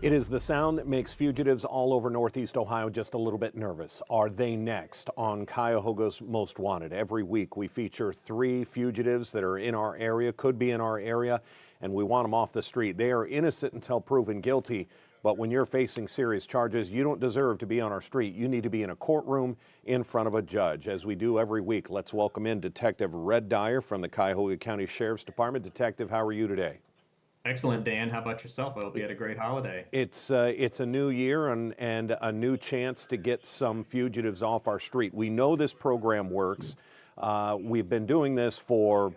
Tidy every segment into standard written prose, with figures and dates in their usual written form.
It is the sound that makes fugitives all over Northeast Ohio just a little bit nervous. Are they next on Cuyahoga's Most Wanted? Every week we feature 3 fugitives that are in our area, could be in our area, and we want them off the street. They are innocent until proven guilty, but when you're facing serious charges, you don't deserve to be on our street. You need to be in a courtroom in front of a judge, as we do every week. Let's welcome in Detective Red Dyer from the Cuyahoga County Sheriff's Department. Detective, how are you today? Excellent, Dan. How about yourself? I hope you had a great holiday. It's a new year and a new chance to get some fugitives off our street. We know this program works. We've been doing this for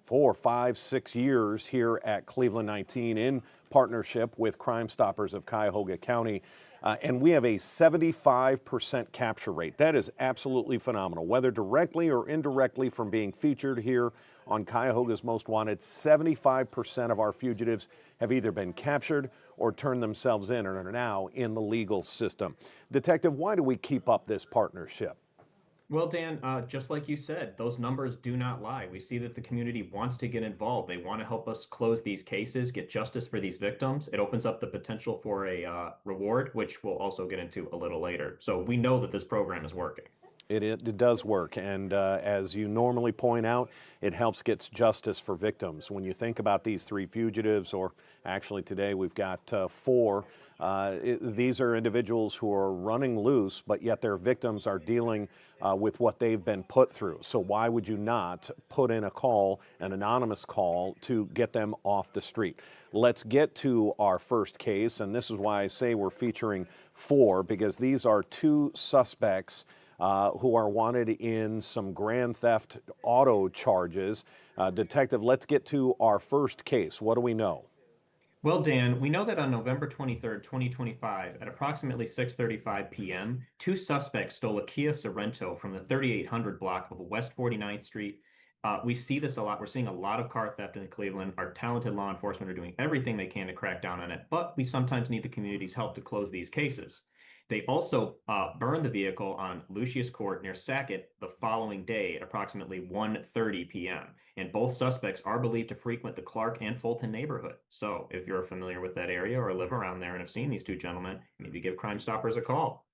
4, 5, 6 years here at Cleveland 19 in partnership with Crime Stoppers of Cuyahoga County. And we have a 75% capture rate. That is absolutely phenomenal. Whether directly or indirectly from being featured here on Cuyahoga's Most Wanted, 75% of our fugitives have either been captured or turned themselves in and are now in the legal system. Detective, why do we keep up this partnership? Well, Dan, just like you said, those numbers do not lie. We see that the community wants to get involved. They want to help us close these cases, get justice for these victims. It opens up the potential for a reward, which we'll also get into a little later. So we know that this program is working. It does work, and as you normally point out, it helps get justice for victims. When you think about these 3 fugitives, or actually today we've got 4, these are individuals who are running loose, but yet their victims are dealing with what they've been put through. So why would you not put in a call, an anonymous call, to get them off the street? Let's get to our first case, and this is why I say we're featuring 4, because these are 2 suspects who are wanted in some grand theft auto charges. Detective, let's get to our first case. What do we know? Well, Dan, we know that on November 23rd, 2025, at approximately 6:35 p.m., 2 suspects stole a Kia Sorento from the 3800 block of West 49th Street. We see this a lot. We're seeing a lot of car theft in Cleveland. Our talented law enforcement are doing everything they can to crack down on it, but we sometimes need the community's help to close these cases. They also burned the vehicle on Lucius Court near Sackett the following day at approximately 1:30 p.m. And both suspects are believed to frequent the Clark and Fulton neighborhood. So if you're familiar with that area or live around there and have seen these 2 gentlemen, maybe give Crime Stoppers a call.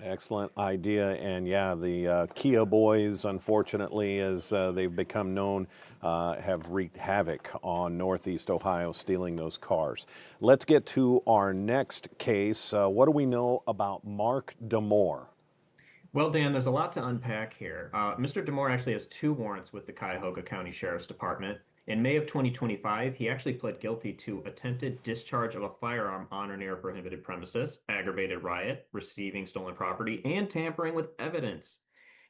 Excellent idea. And yeah, the Kia boys, unfortunately, as they've become known, have wreaked havoc on Northeast Ohio, stealing those cars. Let's get to our next case. What do we know about Mark Deore? Well, Dan, there's a lot to unpack here. Mr. Deore actually has 2 warrants with the Cuyahoga County Sheriff's Department. In May of 2025, he actually pled guilty to attempted discharge of a firearm on or near a prohibited premises, aggravated riot, receiving stolen property, and tampering with evidence.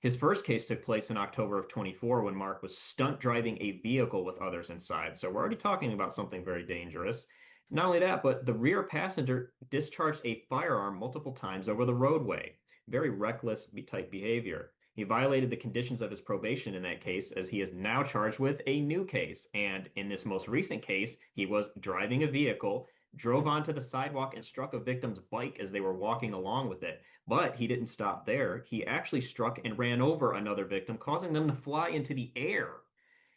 His first case took place in October of 24 when Mark was stunt driving a vehicle with others inside. So we're already talking about something very dangerous. Not only that, but the rear passenger discharged a firearm multiple times over the roadway. Very reckless type behavior. He violated the conditions of his probation in that case, as he is now charged with a new case. And in this most recent case, he was driving a vehicle, drove onto the sidewalk, and struck a victim's bike as they were walking along with it. But he didn't stop there. He actually struck and ran over another victim, causing them to fly into the air.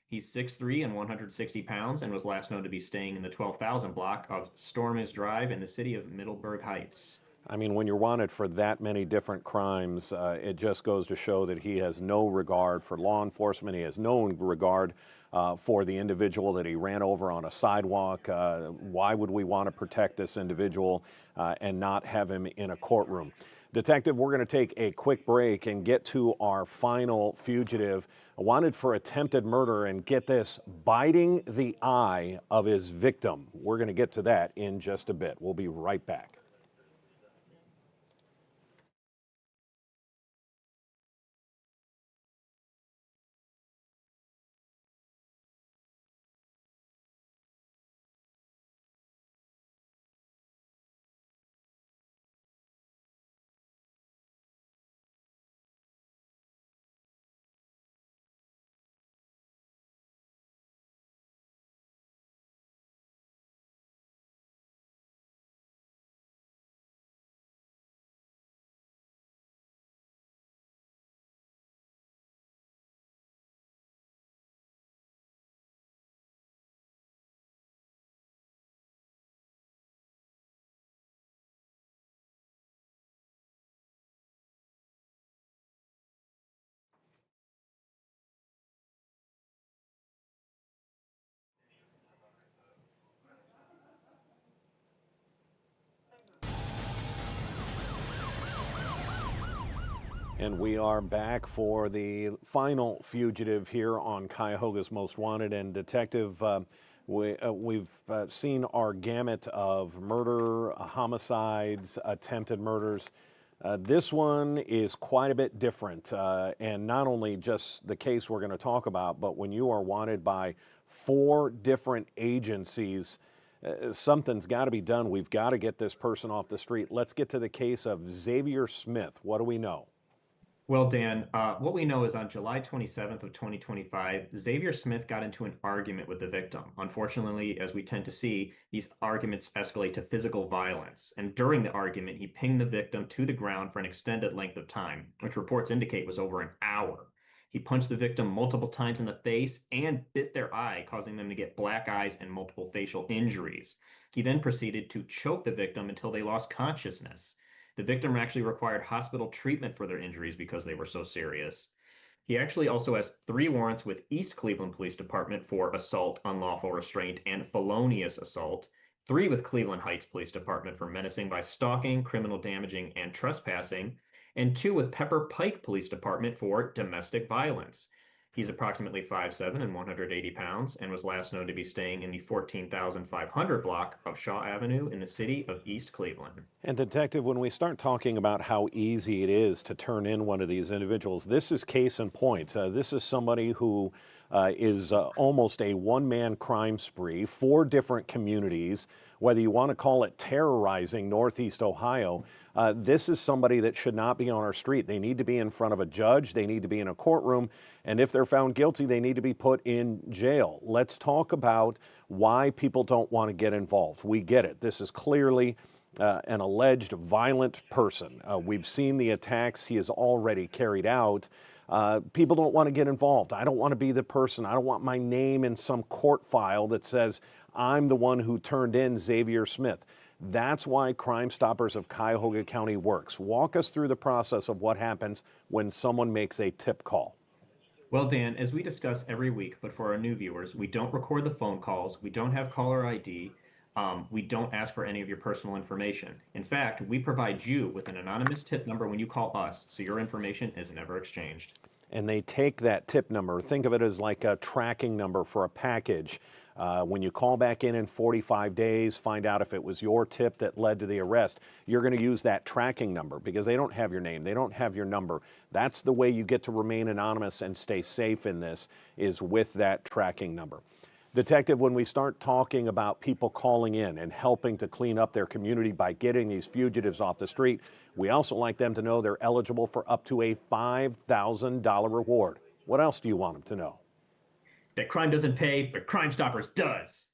He's 6'3" and 160 pounds and was last known to be staying in the 12,000 block of Stormis Drive in the city of Middleburg Heights. I mean, when you're wanted for that many different crimes, it just goes to show that he has no regard for law enforcement. He has no regard for the individual that he ran over on a sidewalk. Why would we want to protect this individual and not have him in a courtroom? Detective, we're going to take a quick break and get to our final fugitive, wanted for attempted murder, and get this, biting the eye of his victim. We're going to get to that in just a bit. We'll be right back. And we are back for the final fugitive here on Cuyahoga's Most Wanted. And Detective, we've seen our gamut of murder, homicides, attempted murders. This one is quite a bit different. And not only just the case we're going to talk about, but when you are wanted by 4 different agencies, something's got to be done. We've got to get this person off the street. Let's get to the case of Xavier Smith. What do we know? Well, Dan, what we know is on July 27th of 2025, Xavier Smith got into an argument with the victim. Unfortunately, as we tend to see, these arguments escalate to physical violence. And during the argument, he pinged the victim to the ground for an extended length of time, which reports indicate was over an hour. He punched the victim multiple times in the face and bit their eye, causing them to get black eyes and multiple facial injuries. He then proceeded to choke the victim until they lost consciousness. The victim actually required hospital treatment for their injuries because they were so serious. He actually also has 3 warrants with East Cleveland Police Department for assault, unlawful restraint, and felonious assault, 3 with Cleveland Heights Police Department for menacing by stalking, criminal damaging, and trespassing, and 2 with Pepper Pike Police Department for domestic violence. He's approximately 5'7" and 180 pounds and was last known to be staying in the 14,500 block of Shaw Avenue in the city of East Cleveland. And Detective, when we start talking about how easy it is to turn in one of these individuals, this is case in point. This is somebody who is almost a one-man crime spree, 4 different communities, whether you want to call it terrorizing Northeast Ohio. This is somebody that should not be on our street. They need to be in front of a judge. They need to be in a courtroom. And if they're found guilty, they need to be put in jail. Let's talk about why people don't want to get involved. We get it. This is clearly an alleged violent person. We've seen the attacks he has already carried out. People don't want to get involved. I don't want to be the person. I don't want my name in some court file that says I'm the one who turned in Xavier Smith. That's why Crime Stoppers of Cuyahoga County works. Walk us through the process of what happens when someone makes a tip call. Well, Dan, as we discuss every week, but for our new viewers, we don't record the phone calls, we don't have caller ID, we don't ask for any of your personal information. In fact, we provide you with an anonymous tip number when you call us, so your information is never exchanged. And they take that tip number, think of it as like a tracking number for a package. When you call back in 45 days, find out if it was your tip that led to the arrest, you're going to use that tracking number because they don't have your name, they don't have your number. That's the way you get to remain anonymous and stay safe in this, is with that tracking number. Detective, when we start talking about people calling in and helping to clean up their community by getting these fugitives off the street, we also like them to know they're eligible for up to a $5,000 reward. What else do you want them to know? That crime doesn't pay, but Crime Stoppers does.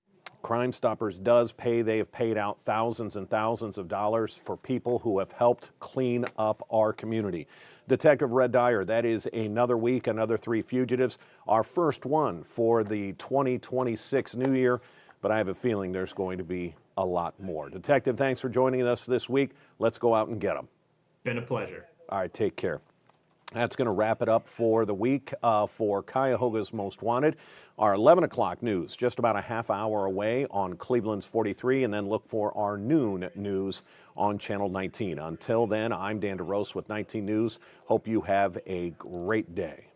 Crime Stoppers does pay. They have paid out thousands and thousands of dollars for people who have helped clean up our community. Detective Red Dyer, that is another week, another 3 fugitives. Our first one for the 2026 new year, but I have a feeling there's going to be a lot more. Detective, thanks for joining us this week. Let's go out and get them. Been a pleasure. All right, take care. That's going to wrap it up for the week for Cuyahoga's Most Wanted. Our 11 o'clock news, just about a half hour away on Cleveland's 43, and then look for our noon news on Channel 19. Until then, I'm Dan DeRose with 19 News. Hope you have a great day.